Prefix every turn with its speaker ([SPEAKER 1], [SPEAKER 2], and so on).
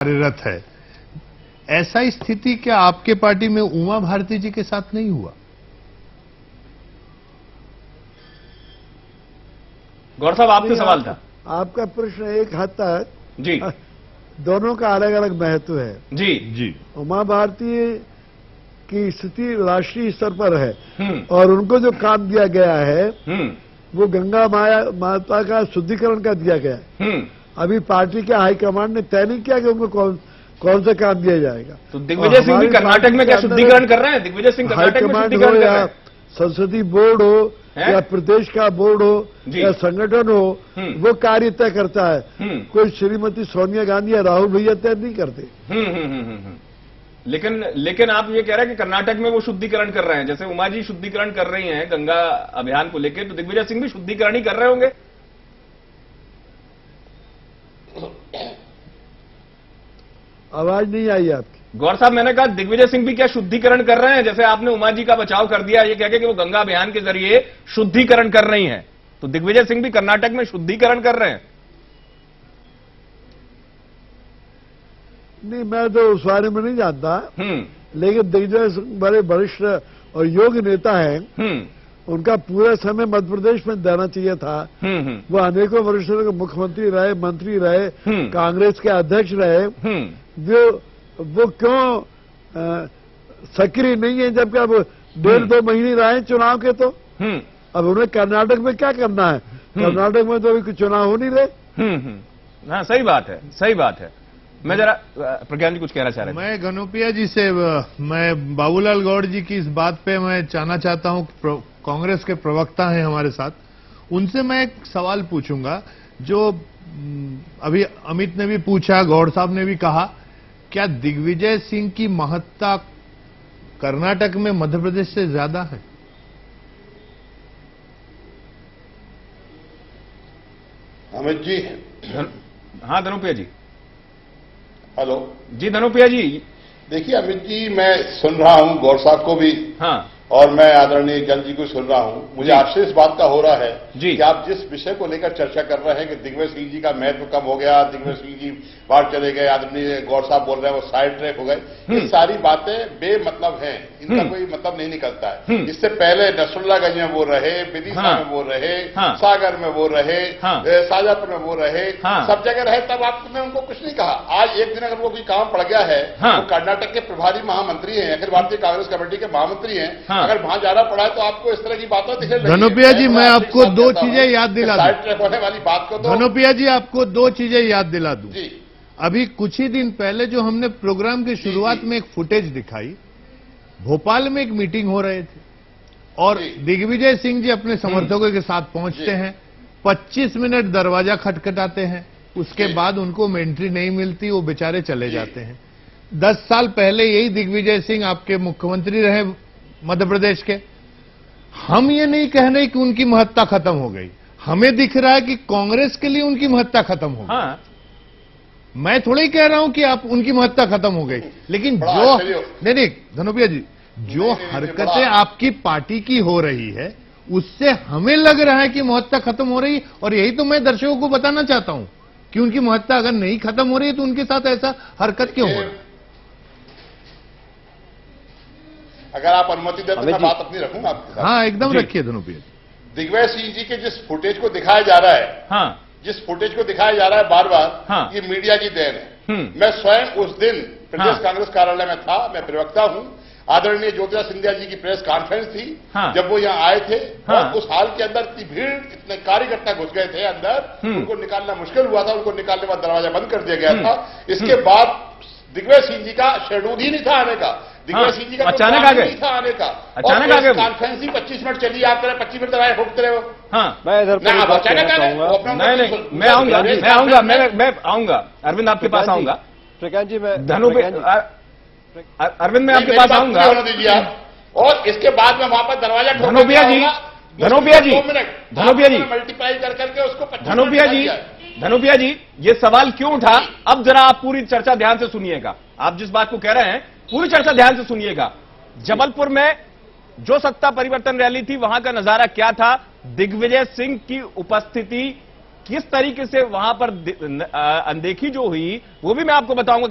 [SPEAKER 1] कार्यरत है। ऐसा स्थिति क्या आपके पार्टी में उमा भारती जी के साथ नहीं हुआ?
[SPEAKER 2] गौर साहब, आपसे सवाल था।
[SPEAKER 3] आपका प्रश्न एक हद तक
[SPEAKER 2] जी
[SPEAKER 3] दोनों का अलग अलग महत्व है।
[SPEAKER 2] जी
[SPEAKER 1] जी,
[SPEAKER 3] उमा भारती की स्थिति राष्ट्रीय स्तर पर है और उनको जो काम दिया गया है वो गंगा माता का शुद्धिकरण का दिया गया है। अभी पार्टी के हाईकमांड ने तय नहीं किया कि उनको कौन सा काम दिया जाएगा।
[SPEAKER 2] तो दिग्विजय सिंह भी कर्नाटक में क्या शुद्धिकरण कर रहे हैं? दिग्विजय सिंह कर्नाटक में शुद्धिकरण कर रहे हैं।
[SPEAKER 3] संसदीय बोर्ड हो या प्रदेश का बोर्ड हो या संगठन हो, वो कार्य तय करता है। कोई श्रीमती सोनिया गांधी या राहुल भैया तय नहीं करते।
[SPEAKER 2] लेकिन आप ये कह रहे हैं कि कर्नाटक में वो शुद्धिकरण कर रहे हैं, जैसे उमा जी शुद्धिकरण कर रही हैं गंगा अभियान को लेकर, तो दिग्विजय सिंह भी शुद्धिकरण ही कर रहे होंगे।
[SPEAKER 3] आवाज नहीं आई आपकी।
[SPEAKER 2] गौर साहब, मैंने कहा दिग्विजय सिंह भी क्या शुद्धिकरण कर रहे हैं? जैसे आपने उमा जी का बचाव कर दिया ये कह के कि वो गंगा अभियान के जरिए शुद्धिकरण कर रही हैं, तो दिग्विजय सिंह भी कर्नाटक में शुद्धिकरण कर रहे हैं?
[SPEAKER 3] नहीं, मैं तो उस बारे में नहीं जानता, लेकिन दिग्विजय सिंह बड़े वरिष्ठ और योग्य नेता हैं। उनका पूरा समय मध्य प्रदेश में देना चाहिए था। वो अनेकों वर्षों के मुख्यमंत्री रहे, मंत्री रहे, कांग्रेस के अध्यक्ष रहे। वो क्यों सक्रिय नहीं है, जबकि अब 1.5-2 महीने रहे चुनाव के? तो अब उन्हें कर्नाटक में क्या करना है? कर्नाटक में तो अभी चुनाव हो नहीं रहे।
[SPEAKER 2] हाँ, सही बात है, सही बात है। मैं जरा प्रज्ञान जी कुछ कहना चाह रहे थे।
[SPEAKER 1] मैं घनोपिया जी से, मैं बाबूलाल गौड़ जी की इस बात पे मैं जानना चाहता हूं, कांग्रेस के प्रवक्ता हैं हमारे साथ, उनसे मैं एक सवाल पूछूंगा जो अभी अमित ने भी पूछा, गौड़ साहब ने भी कहा, क्या दिग्विजय सिंह की महत्ता कर्नाटक में मध्य प्रदेश से ज्यादा है?
[SPEAKER 4] अमित जी।
[SPEAKER 2] हाँ धनुपिया जी।
[SPEAKER 4] हेलो
[SPEAKER 2] जी धनुपिया जी।
[SPEAKER 4] देखिए अमित जी, मैं सुन रहा हूं गौर साहब को भी, हाँ, और मैं आदरणीय जल जी को सुन रहा हूं। मुझे आपसे इस बात का हो रहा है कि आप जिस विषय को लेकर चर्चा कर रहे हैं कि दिग्विजय सिंह जी का महत्व कम हो गया, दिग्विजय सिंह जी बाहर चले गए, आदरणीय गौर साहब बोल रहे हैं वो साइड ट्रैक हो गए, ये सारी बातें बेमतलब हैं, इनका कोई मतलब नहीं निकलता है। इससे पहले नसरुल्लागंज में वो रहे, विदिशा में वो रहे, सागर में वो रहे, शाजापुर में वो रहे, सब जगह रहे, तब आपने उनको कुछ नहीं कहा। आज एक दिन अगर वो कोई काम पड़ गया है, वो कर्नाटक के प्रभारी महामंत्री हैं, अखिल भारतीय कांग्रेस कमेटी के महामंत्री हैं, अगर वहां जाना पड़ा है तो आपको इस तरह की बातें दिखे।
[SPEAKER 1] धनुपिया जी, मैं आपको 2 चीजें याद दिला दूं।
[SPEAKER 4] साइड ट्रैक होने वाली बात को तो
[SPEAKER 1] धनुपिया जी, आपको 2 चीजें याद दिला दूं। अभी कुछ ही दिन पहले जो हमने प्रोग्राम की शुरुआत में एक फुटेज दिखाई, भोपाल में एक मीटिंग हो रहे थे और दिग्विजय सिंह जी अपने समर्थकों के साथ पहुंचते हैं, 25 मिनट दरवाजा खटखटाते हैं, उसके बाद उनको एंट्री नहीं मिलती, वो बेचारे चले जाते हैं। 10 साल पहले यही दिग्विजय सिंह आपके मुख्यमंत्री रहे मध्य प्रदेश के। हम ये नहीं कह रहे कि उनकी महत्ता खत्म हो गई, हमें दिख रहा है कि कांग्रेस के लिए उनकी महत्ता खत्म हो गई। मैं थोड़ा ही कह रहा हूं कि आप उनकी महत्ता खत्म हो गई, लेकिन जो नहीं धनुपिया जी, जो हरकतें आपकी पार्टी की हो रही है उससे हमें लग रहा है कि महत्ता खत्म हो रही, और यही तो मैं दर्शकों को बताना चाहता हूं कि उनकी महत्ता अगर नहीं खत्म हो रही है तो उनके साथ ऐसा हरकत क्यों हो रही है?
[SPEAKER 4] अगर आप अनुमति दें तो मैं बात अपनी रखूंगा आपके साथ।
[SPEAKER 1] हाँ, एकदम रखिए धनुपिया।
[SPEAKER 4] दिग्विजय सिंह जी के जिस फुटेज को दिखाया जा रहा है, जिस फुटेज को दिखाया जा रहा है बार बार, ये मीडिया की देन है। मैं स्वयं उस दिन प्रदेश कांग्रेस कार्यालय में था, मैं प्रवक्ता हूं। आदरणीय ज्योतिरादित्य सिंधिया जी की प्रेस कॉन्फ्रेंस थी, जब वो यहाँ आए थे, और उस हाल के अंदर इतनी भीड़, इतने कार्यकर्ता घुस गए थे अंदर, उनको निकालना मुश्किल हुआ था, उनको निकालने के बाद दरवाजा बंद कर दिया गया था। इसके बाद दिग्विजय सिंह जी का शेड्यूल ही नहीं था आने का, दिग्विजय सिंह जी का
[SPEAKER 2] अचानक आ गए,
[SPEAKER 4] आने का,
[SPEAKER 2] अचानक आ गए।
[SPEAKER 4] कॉन्फ्रेंस ही 25 मिनट चली, आप 25 मिनट दरवाजे ठोकते रहे हो।
[SPEAKER 2] मैं इधर
[SPEAKER 4] अचानक
[SPEAKER 2] नहीं, मैं आऊंगा अरविंद आपके पास आऊंगा।
[SPEAKER 5] प्रज्ञान जी, मैं
[SPEAKER 2] अरविंद मैं आपके पास आऊंगा,
[SPEAKER 4] और इसके बाद में वहां पर दरवाजा
[SPEAKER 2] धनुपिया जी
[SPEAKER 4] मल्टीप्लाई करके उसको
[SPEAKER 2] धनुपिया जी, ये सवाल क्यों उठा? अब जरा आप पूरी चर्चा ध्यान से सुनिएगा। आप जिस बात को कह रहे हैं पूरी चर्चा ध्यान से सुनिएगा। जबलपुर में जो सत्ता परिवर्तन रैली थी, वहां का नजारा क्या था, दिग्विजय सिंह की उपस्थिति किस तरीके से वहां पर अनदेखी जो हुई, वो भी मैं आपको बताऊंगा।